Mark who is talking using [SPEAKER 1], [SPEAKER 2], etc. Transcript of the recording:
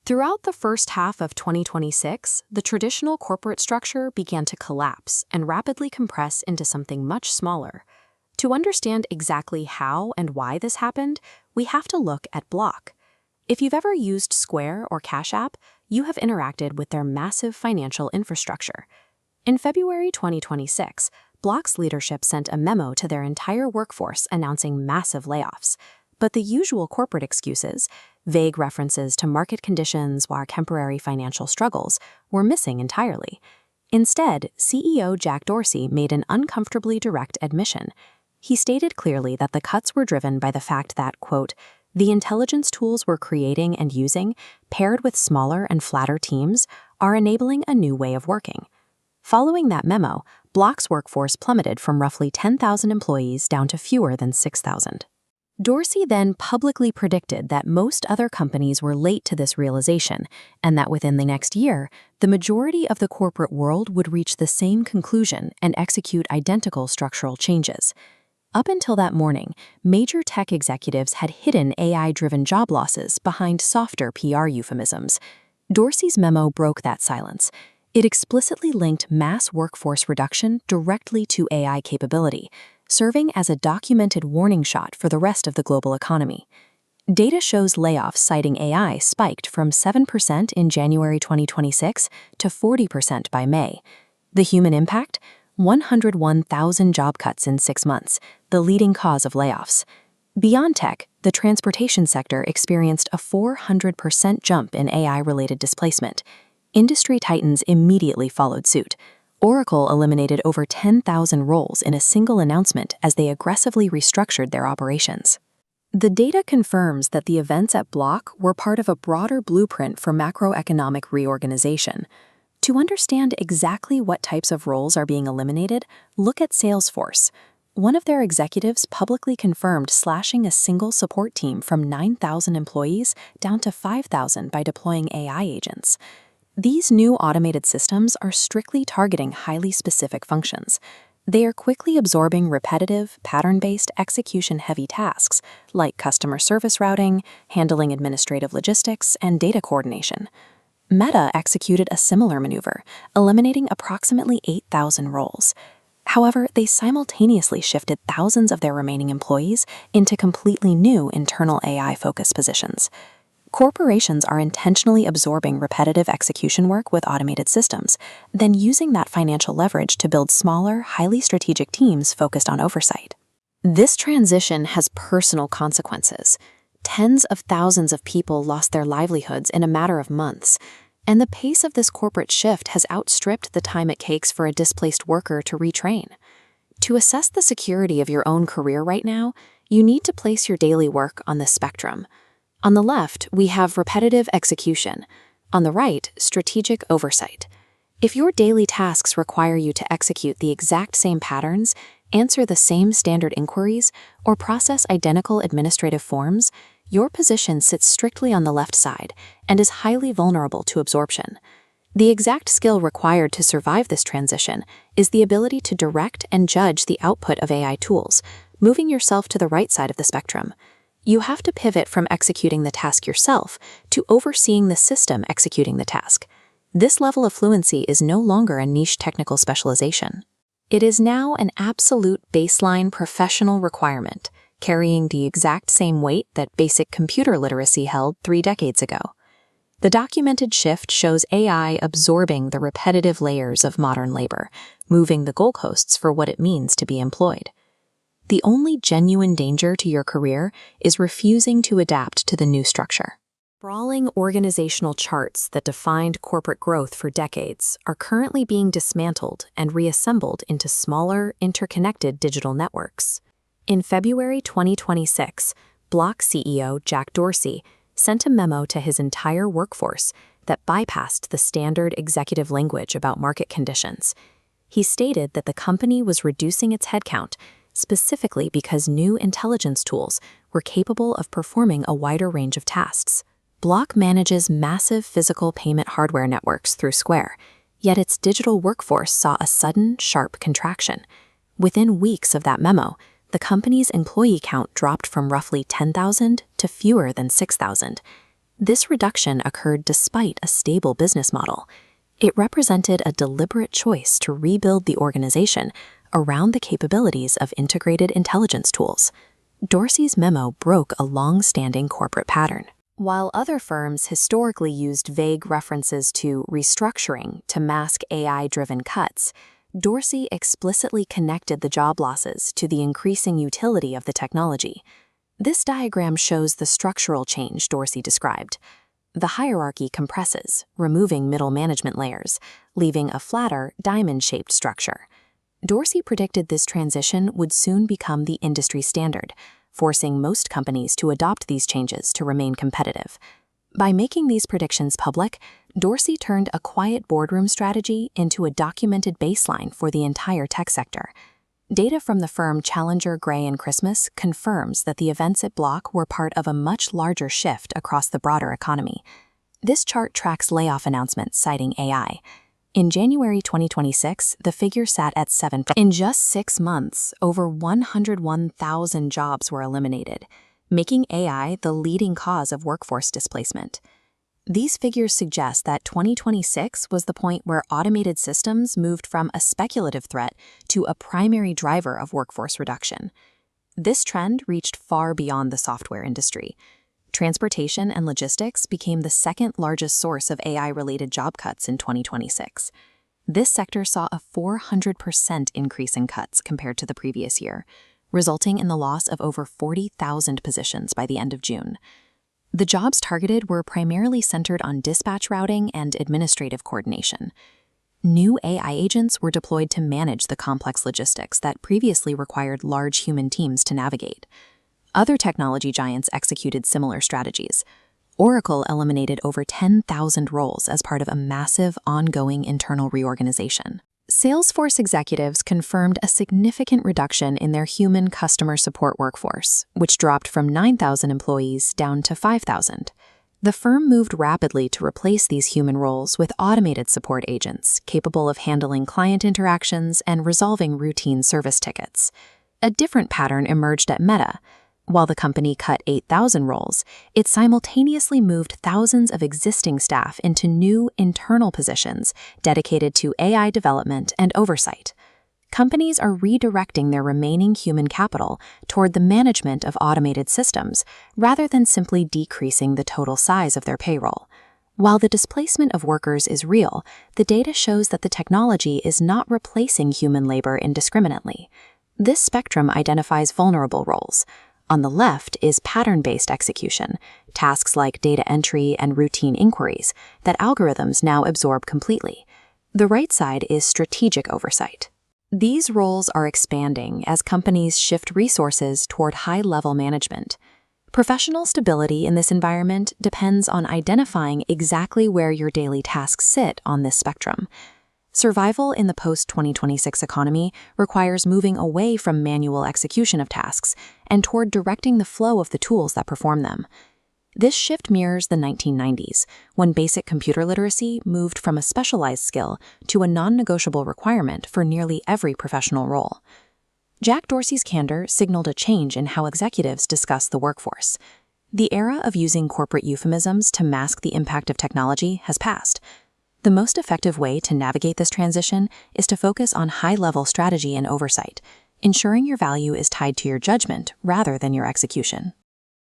[SPEAKER 1] Throughout the first half of 2026, the traditional corporate structure began to collapse and rapidly compress into something much smaller. To understand exactly how and why this happened, we have to look at Block. If you've ever used Square or Cash App, you have interacted with their massive financial infrastructure. In February 2026, Block's leadership sent a memo to their entire workforce announcing massive layoffs. But the usual corporate excuses, vague references to market conditions or temporary financial struggles, were missing entirely. Instead, CEO Jack Dorsey made an uncomfortably direct admission. He stated clearly that the cuts were driven by the fact that, quote, the intelligence tools we're creating and using, paired with smaller and flatter teams, are enabling a new way of working. Following that memo, Block's workforce plummeted from roughly 10,000 employees down to fewer than 6,000. Dorsey then publicly predicted that most other companies were late to this realization, and that within the next year, the majority of the corporate world would reach the same conclusion and execute identical structural changes. Up until that morning, major tech executives had hidden AI-driven job losses behind softer PR euphemisms. Dorsey's memo broke that silence. It explicitly linked mass workforce reduction directly to AI capability, serving as a documented warning shot for the rest of the global economy. Data shows layoffs citing AI spiked from 7% in January 2026 to 40% by May. The human impact? 101,000 job cuts in 6 months, the leading cause of layoffs. Beyond tech, the transportation sector experienced a 400% jump in AI-related displacement. Industry titans immediately followed suit. Oracle eliminated over 10,000 roles in a single announcement as they aggressively restructured their operations. The data confirms that the events at Block were part of a broader blueprint for macroeconomic reorganization. To understand exactly what types of roles are being eliminated, look at Salesforce. One of their executives publicly confirmed slashing a single support team from 9,000 employees down to 5,000 by deploying AI agents. These new automated systems are strictly targeting highly specific functions. They are quickly absorbing repetitive, pattern-based, execution-heavy tasks like customer service routing, handling administrative logistics, and data coordination. Meta executed a similar maneuver, eliminating approximately 8,000 roles. However, they simultaneously shifted thousands of their remaining employees into completely new internal AI-focused positions. Corporations are intentionally absorbing repetitive execution work with automated systems, then using that financial leverage to build smaller, highly strategic teams focused on oversight. This transition has personal consequences. Tens of thousands of people lost their livelihoods in a matter of months, and the pace of this corporate shift has outstripped the time it takes for a displaced worker to retrain. To assess the security of your own career right now, you need to place your daily work on this spectrum. On the left, we have repetitive execution. On the right, strategic oversight. If your daily tasks require you to execute the exact same patterns, answer the same standard inquiries, or process identical administrative forms, your position sits strictly on the left side and is highly vulnerable to absorption. The exact skill required to survive this transition is the ability to direct and judge the output of AI tools, moving yourself to the right side of the spectrum. You have to pivot from executing the task yourself to overseeing the system executing the task. This level of fluency is no longer a niche technical specialization. It is now an absolute baseline professional requirement, carrying the exact same weight that basic computer literacy held 3 decades ago. The documented shift shows AI absorbing the repetitive layers of modern labor, moving the goalposts for what it means to be employed. The only genuine danger to your career is refusing to adapt to the new structure. Sprawling organizational charts that defined corporate growth for decades are currently being dismantled and reassembled into smaller, interconnected digital networks. In February 2026, Block CEO Jack Dorsey sent a memo to his entire workforce that bypassed the standard executive language about market conditions. He stated that the company was reducing its headcount specifically because new intelligence tools were capable of performing a wider range of tasks. Block manages massive physical payment hardware networks through Square, yet its digital workforce saw a sudden, sharp contraction. Within weeks of that memo, the company's employee count dropped from roughly 10,000 to fewer than 6,000. This reduction occurred despite a stable business model. It represented a deliberate choice to rebuild the organization around the capabilities of integrated intelligence tools. Dorsey's memo broke a long-standing corporate pattern. While other firms historically used vague references to restructuring to mask AI-driven cuts, Dorsey explicitly connected the job losses to the increasing utility of the technology. This diagram shows the structural change Dorsey described. The hierarchy compresses, removing middle management layers, leaving a flatter, diamond-shaped structure. Dorsey predicted this transition would soon become the industry standard, forcing most companies to adopt these changes to remain competitive. By making these predictions public, Dorsey turned a quiet boardroom strategy into a documented baseline for the entire tech sector. Data from the firm Challenger, Gray & Christmas confirms that the events at Block were part of a much larger shift across the broader economy. This chart tracks layoff announcements citing AI. In January 2026, the figure sat at 7. In just 6 months, over 101,000 jobs were eliminated, making AI the leading cause of workforce displacement. These figures suggest that 2026 was the point where automated systems moved from a speculative threat to a primary driver of workforce reduction. This trend reached far beyond the software industry. Transportation and logistics became the second largest source of AI-related job cuts in 2026. This sector saw a 400% increase in cuts compared to the previous year, resulting in the loss of over 40,000 positions by the end of June. The jobs targeted were primarily centered on dispatch routing and administrative coordination. New AI agents were deployed to manage the complex logistics that previously required large human teams to navigate. Other technology giants executed similar strategies. Oracle eliminated over 10,000 roles as part of a massive, ongoing internal reorganization. Salesforce executives confirmed a significant reduction in their human customer support workforce, which dropped from 9,000 employees down to 5,000. The firm moved rapidly to replace these human roles with automated support agents capable of handling client interactions and resolving routine service tickets. A different pattern emerged at Meta. While the company cut 8,000 roles, it simultaneously moved thousands of existing staff into new internal positions dedicated to AI development and oversight. Companies are redirecting their remaining human capital toward the management of automated systems rather than simply decreasing the total size of their payroll. While the displacement of workers is real, the data shows that the technology is not replacing human labor indiscriminately. This spectrum identifies vulnerable roles. On the left is pattern-based execution, tasks like data entry and routine inquiries that algorithms now absorb completely. The right side is strategic oversight. These roles are expanding as companies shift resources toward high-level management. Professional stability in this environment depends on identifying exactly where your daily tasks sit on this spectrum. Survival in the post-2026 economy requires moving away from manual execution of tasks and toward directing the flow of the tools that perform them. This shift mirrors the 1990s, when basic computer literacy moved from a specialized skill to a non-negotiable requirement for nearly every professional role. Jack Dorsey's candor signaled a change in how executives discuss the workforce. The era of using corporate euphemisms to mask the impact of technology has passed. The most effective way to navigate this transition is to focus on high-level strategy and oversight, ensuring your value is tied to your judgment rather than your execution.